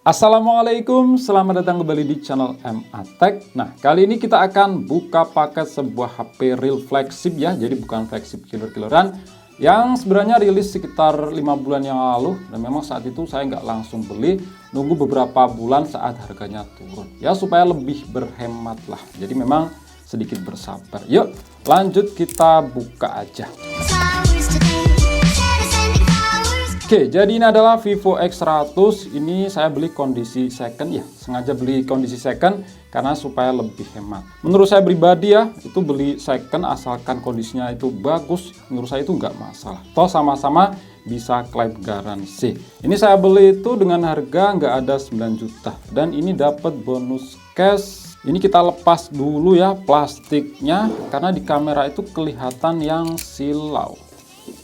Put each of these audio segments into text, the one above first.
Assalamualaikum, selamat datang kembali di channel MA Tech. Nah, kali ini kita akan buka paket sebuah HP real flagship ya. Jadi bukan flagship killer-killeran yang sebenarnya rilis sekitar 5 bulan yang lalu. Dan memang saat itu saya nggak langsung beli, nunggu beberapa bulan saat harganya turun. Ya, supaya lebih berhemat lah. Jadi memang sedikit bersabar. Yuk, lanjut kita buka aja. Oke, jadi ini adalah Vivo X100. Ini saya beli kondisi second ya. Sengaja beli kondisi second karena supaya lebih hemat. Menurut saya pribadi ya, itu beli second asalkan kondisinya itu bagus. Menurut saya itu nggak masalah. Toh sama-sama bisa klaim garansi. Ini saya beli itu dengan harga nggak ada 9 juta. Dan ini dapat bonus cash. Ini kita lepas dulu ya plastiknya. Karena di kamera itu kelihatan yang silau.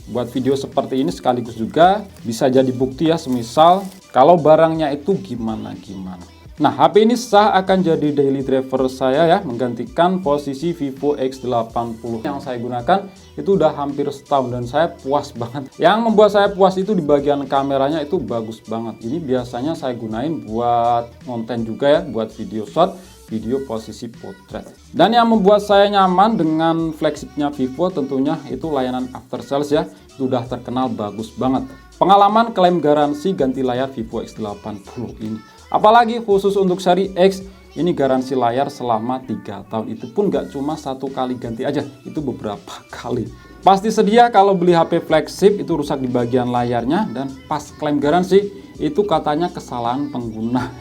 Buat video seperti ini sekaligus juga bisa jadi bukti ya, semisal kalau barangnya itu gimana-gimana. Nah, HP ini sah akan jadi daily driver saya ya, menggantikan posisi Vivo X80 yang saya gunakan itu udah hampir setahun dan saya puas banget. Yang membuat saya puas itu di bagian kameranya itu bagus banget. Ini biasanya saya gunain buat konten juga ya, buat video short, video posisi potret. Dan yang membuat saya nyaman dengan flagshipnya Vivo tentunya itu layanan after sales ya. Itu udah terkenal bagus banget. Pengalaman klaim garansi ganti layar Vivo X80 ini. Apalagi khusus untuk seri X, ini garansi layar selama 3 tahun. Itu pun nggak cuma satu kali ganti aja, itu beberapa kali. Pasti sedia kalau beli HP flagship itu rusak di bagian layarnya, dan pas klaim garansi itu katanya kesalahan pengguna.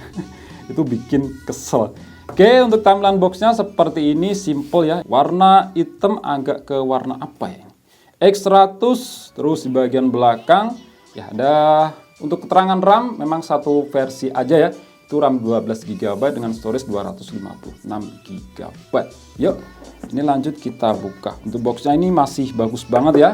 Itu bikin kesel. Oke, untuk tampilan boxnya seperti ini, simple ya. Warna hitam agak ke warna apa ya? X100, terus di bagian belakang ya ada untuk keterangan RAM memang satu versi aja ya. Itu RAM 12 GB dengan storage 256 GB. Yuk, ini lanjut kita buka. Untuk boxnya ini masih bagus banget ya.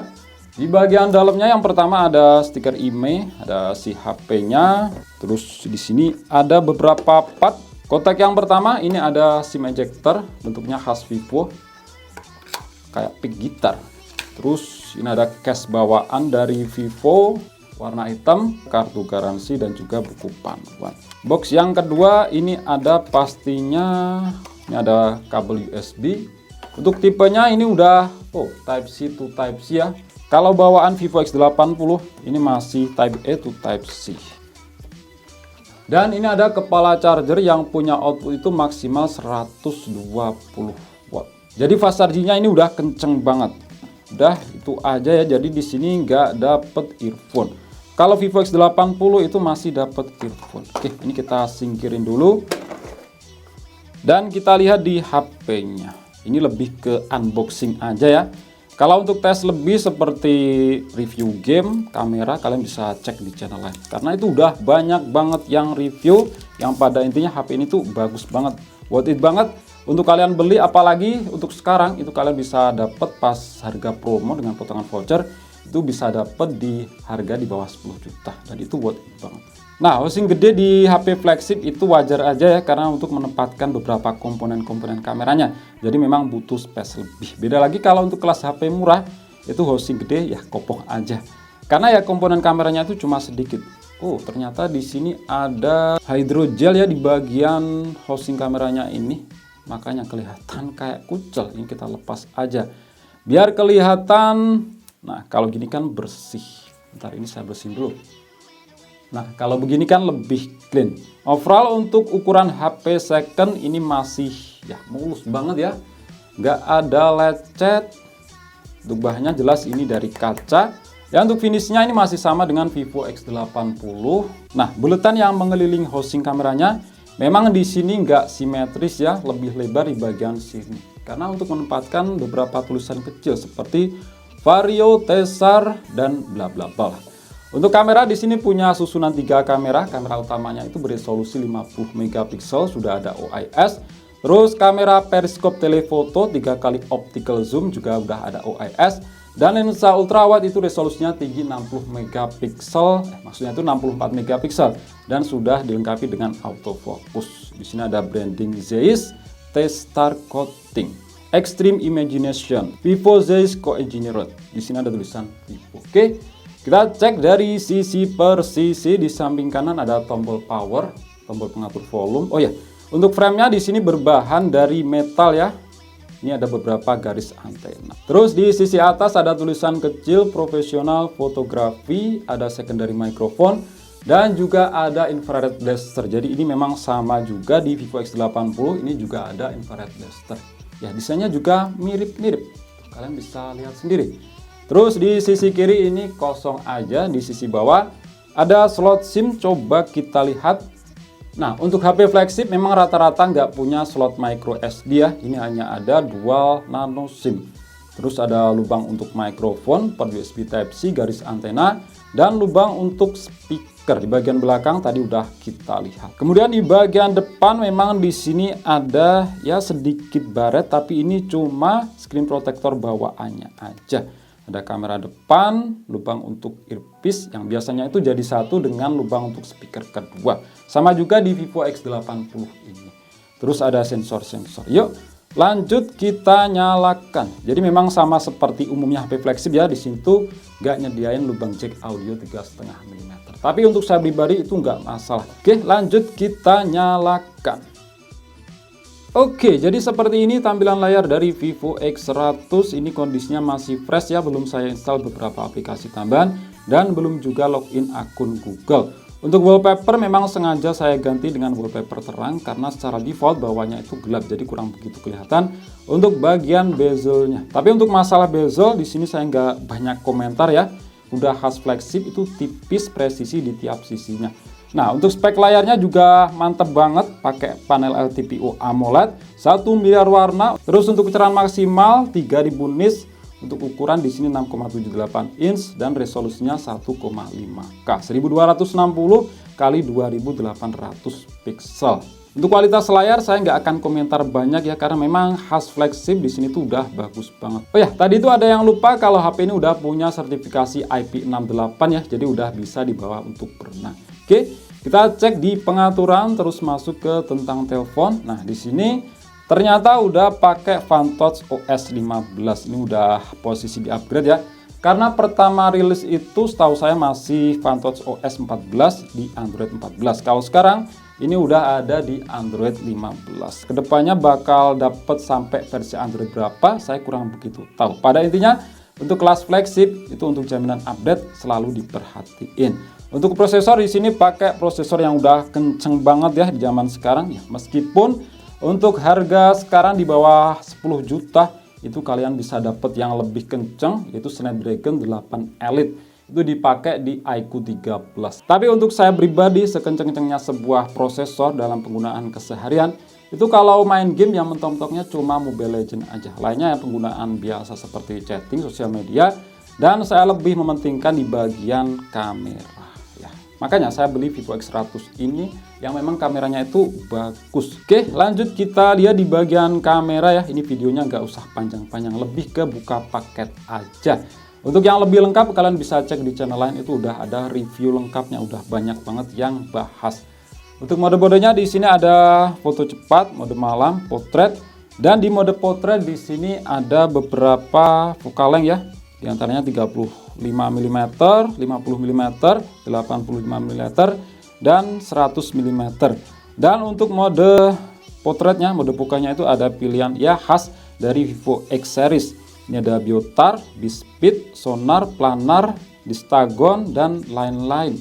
Di bagian dalamnya yang pertama ada stiker IMEI, ada si HP-nya. Terus di sini ada beberapa part. Kotak yang pertama ini ada SIM ejector, bentuknya khas Vivo, kayak pick gitar. Terus ini ada case bawaan dari Vivo, warna hitam, kartu garansi dan juga buku panduan. Box yang kedua ini ada pastinya, ini ada kabel USB. Untuk tipenya ini udah Type C to Type C ya. Kalau bawaan Vivo X80 ini masih Type A to Type C. Dan ini ada kepala charger yang punya output itu maksimal 120 watt. Jadi fast chargingnya ini udah kenceng banget. Udah itu aja ya. Jadi di sini nggak dapet earphone. Kalau Vivo X80 itu masih dapet earphone. Oke, ini kita singkirin dulu. Dan kita lihat di HP-nya. Ini lebih ke unboxing aja ya. Kalau untuk tes lebih seperti review game, kamera, kalian bisa cek di channel lain. Karena itu udah banyak banget yang review, yang pada intinya HP ini tuh bagus banget, worth it banget untuk kalian beli. Apalagi untuk sekarang itu kalian bisa dapat pas harga promo dengan potongan voucher, itu bisa dapat di harga di bawah 10 juta. Dan itu worth it banget. Nah, housing gede di HP flagship itu wajar aja ya, karena untuk menempatkan beberapa komponen-komponen kameranya. Jadi memang butuh space lebih. Beda lagi kalau untuk kelas HP murah, itu housing gede ya kopong aja. Karena ya komponen kameranya itu cuma sedikit. Oh, ternyata di sini ada hydrogel ya di bagian housing kameranya ini. Makanya kelihatan kayak kucel. Ini kita lepas aja. Biar kelihatan, nah kalau gini kan bersih. Bentar, ini saya bersihin dulu. Nah, kalau begini kan lebih clean. Overall untuk ukuran HP second ini masih ya mulus banget ya. Nggak ada lecet. Untuk bahannya jelas ini dari kaca. Ya, untuk finishnya ini masih sama dengan Vivo X80. Nah, bulatan yang mengelilingi housing kameranya memang di sini nggak simetris ya, lebih lebar di bagian sini. Karena untuk menempatkan beberapa tulisan kecil seperti Vario, Tesar, dan bla bla bla. Untuk kamera di sini punya susunan 3 kamera. Kamera utamanya itu beresolusi 50 megapiksel, sudah ada OIS. Terus kamera periskop telefoto 3 kali optical zoom juga udah ada OIS. Dan lensa ultrawide itu resolusinya tinggi 60 megapiksel, maksudnya itu 64 megapiksel dan sudah dilengkapi dengan autofocus. Di sini ada branding Zeiss T-Star Coating, Extreme Imagination, Vivo Zeiss Co-Engineered. Di sini ada tulisan Vivo. Oke. Kita cek dari sisi per sisi. Di samping kanan ada tombol power. tombol pengatur volume. Oh ya, untuk framenya di sini berbahan dari metal ya. Ini ada beberapa garis antena. Terus di sisi atas ada tulisan kecil profesional fotografi, ada secondary microphone, dan juga ada infrared blaster. Jadi ini memang sama juga di Vivo X80, ini juga ada infrared blaster. Ya, desainnya juga mirip-mirip. Kalian bisa lihat sendiri. Terus di sisi kiri ini kosong aja, di sisi bawah ada slot SIM, coba kita lihat. Nah, untuk HP flagship memang rata-rata nggak punya slot micro SD ya, ini hanya ada dual nano SIM. Terus ada lubang untuk mikrofon, port USB Type-C, garis antena, dan lubang untuk speaker. Di bagian belakang tadi udah kita lihat. Kemudian di bagian depan memang di sini ada ya sedikit baret, tapi ini cuma screen protector bawaannya aja. Ada kamera depan, lubang untuk earpiece yang biasanya itu jadi satu dengan lubang untuk speaker kedua. Sama juga di Vivo X80 ini. Terus ada sensor-sensor. Yuk, lanjut kita nyalakan. Jadi memang sama seperti umumnya HP flagship ya, di situ nggak nyediain lubang jack audio 3,5 mm. Tapi untuk saya pribadi itu nggak masalah. Oke, lanjut kita nyalakan. Oke, jadi seperti ini tampilan layar dari Vivo X100. Ini kondisinya masih fresh ya, belum saya install beberapa aplikasi tambahan dan belum juga login akun Google. Untuk wallpaper memang sengaja saya ganti dengan wallpaper terang karena secara default bawahnya itu gelap, jadi kurang begitu kelihatan untuk bagian bezelnya. Tapi untuk masalah bezel di sini saya nggak banyak komentar ya. Udah khas flagship, itu tipis presisi di tiap sisinya. Nah, untuk spek layarnya juga mantep banget, pakai panel LTPO AMOLED, 1 miliar warna. Terus untuk pencerahan maksimal 3000 nits, untuk ukuran di sini 6,78 inch dan resolusinya 1,5K, 1260 kali 2800 pixel. Untuk kualitas layar saya nggak akan komentar banyak ya, karena memang khas flagship di sini tuh udah bagus banget. Oh ya, tadi itu ada yang lupa kalau HP ini udah punya sertifikasi IP68 ya, jadi udah bisa dibawa untuk berenang. Oke, kita cek di pengaturan, terus masuk ke tentang telepon. Nah, di sini ternyata udah pakai Fantouch OS 15. Ini udah posisi di upgrade ya. Karena pertama rilis itu setahu saya masih Fantouch OS 14 di Android 14. Kalau sekarang ini udah ada di Android 15. Kedepannya bakal dapat sampai versi Android berapa, saya kurang begitu tahu. Pada intinya untuk kelas flagship itu untuk jaminan update selalu diperhatiin. Untuk prosesor di sini pakai prosesor yang udah kenceng banget ya di zaman sekarang ya. Meskipun untuk harga sekarang di bawah 10 juta itu kalian bisa dapat yang lebih kenceng, yaitu Snapdragon 8 Elite. Itu dipakai di iQOO 13. Tapi untuk saya pribadi, sekenceng-kencengnya sebuah prosesor dalam penggunaan keseharian itu kalau main game yang mentok-mentoknya cuma Mobile Legends aja. Lainnya yang penggunaan biasa seperti chatting, sosial media, dan saya lebih mementingkan di bagian kamera. Makanya saya beli Vivo X100 ini yang memang kameranya itu bagus. Oke, lanjut kita lihat di bagian kamera ya. Ini videonya nggak usah panjang-panjang, lebih ke buka paket aja. Untuk yang lebih lengkap kalian bisa cek di channel lain, itu udah ada review lengkapnya, udah banyak banget yang bahas. Untuk mode-modenya di sini ada foto cepat, mode malam, potret, dan di mode potret di sini ada beberapa focal length ya. Di antaranya 35 mm, 50 mm, 85 mm, dan 100 mm. Dan untuk mode potretnya, mode bokehnya itu ada pilihan ya khas dari Vivo X series. Ini ada biotar, bispeed, sonar, planar, distagon, dan lain-lain.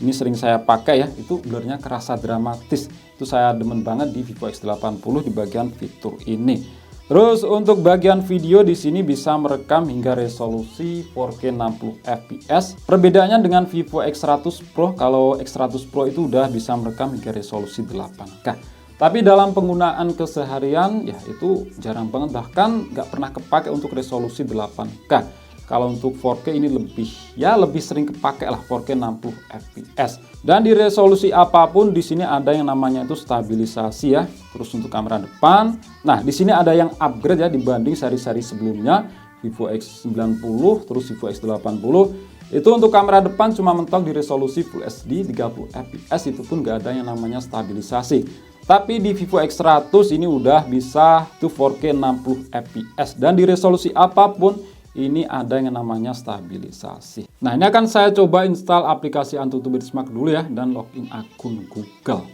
Ini sering saya pakai ya, itu blurnya kerasa dramatis. Itu saya demen banget di Vivo X80 di bagian fitur ini. Terus untuk bagian video di sini bisa merekam hingga resolusi 4K 60 fps. Perbedaannya dengan Vivo X100 Pro, kalau X100 Pro itu udah bisa merekam hingga resolusi 8K. Tapi dalam penggunaan keseharian ya itu jarang banget, bahkan nggak pernah kepake untuk resolusi 8K. Kalau untuk 4K ini lebih sering kepake lah, 4K 60 fps. Dan di resolusi apapun di sini ada yang namanya itu stabilisasi ya. Terus untuk kamera depan, nah di sini ada yang upgrade ya dibanding seri-seri sebelumnya, Vivo X90 terus Vivo X80. Itu untuk kamera depan cuma mentok di resolusi Full HD 30 fps, itu pun nggak ada yang namanya stabilisasi. Tapi di Vivo X100 ini udah bisa tuh 4K 60 fps, dan di resolusi apapun ini ada yang namanya stabilisasi. Nah, ini akan saya coba install aplikasi AnTuTu Benchmark dulu ya dan login akun Google.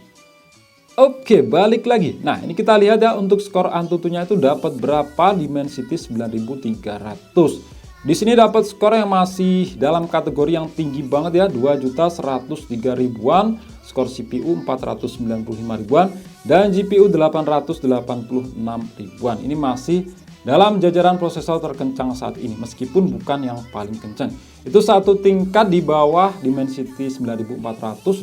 Oke, balik lagi. Nah, ini kita lihat ya untuk skor Antutunya itu dapat berapa? Dimensity 9300. Di sini dapat skor yang masih dalam kategori yang tinggi banget ya, 2.103 ribuan, skor CPU 495 ribuan dan GPU 886 ribuan. Ini masih dalam jajaran prosesor terkencang saat ini, meskipun bukan yang paling kencang. Itu satu tingkat di bawah Dimensity 9400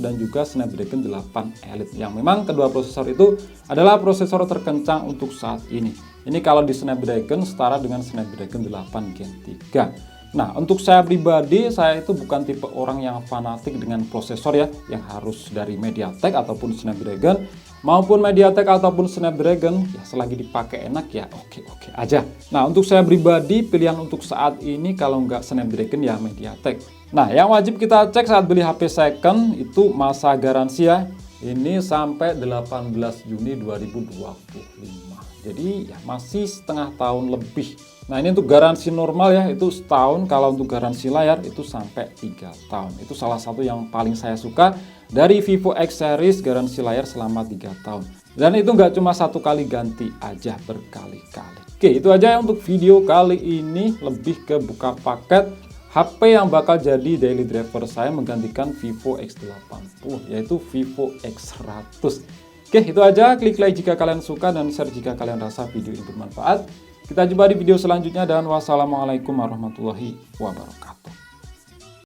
dan juga Snapdragon 8 Elite, yang memang kedua prosesor itu adalah prosesor terkencang untuk saat ini. Ini kalau di Snapdragon setara dengan Snapdragon 8 Gen 3. Nah, untuk saya pribadi, saya itu bukan tipe orang yang fanatik dengan prosesor ya, yang harus dari MediaTek ataupun Snapdragon, maupun MediaTek ataupun Snapdragon, ya selagi dipakai enak ya oke-oke aja. Nah, untuk saya pribadi, pilihan untuk saat ini kalau nggak Snapdragon ya MediaTek. Nah, yang wajib kita cek saat beli HP second itu masa garansi ya. Ini sampai 18 Juni 2025. Jadi ya masih setengah tahun lebih. Nah, ini untuk garansi normal ya, itu setahun. Kalau untuk garansi layar itu sampai 3 tahun. Itu salah satu yang paling saya suka dari Vivo X Series, garansi layar selama 3 tahun. Dan itu nggak cuma satu kali ganti aja, berkali-kali. Oke, itu aja ya untuk video kali ini. Lebih ke buka paket HP yang bakal jadi daily driver saya menggantikan Vivo X80, yaitu Vivo X100. Oke, itu aja. Klik like jika kalian suka dan share jika kalian rasa video ini bermanfaat. Kita jumpa di video selanjutnya dan wassalamualaikum warahmatullahi wabarakatuh.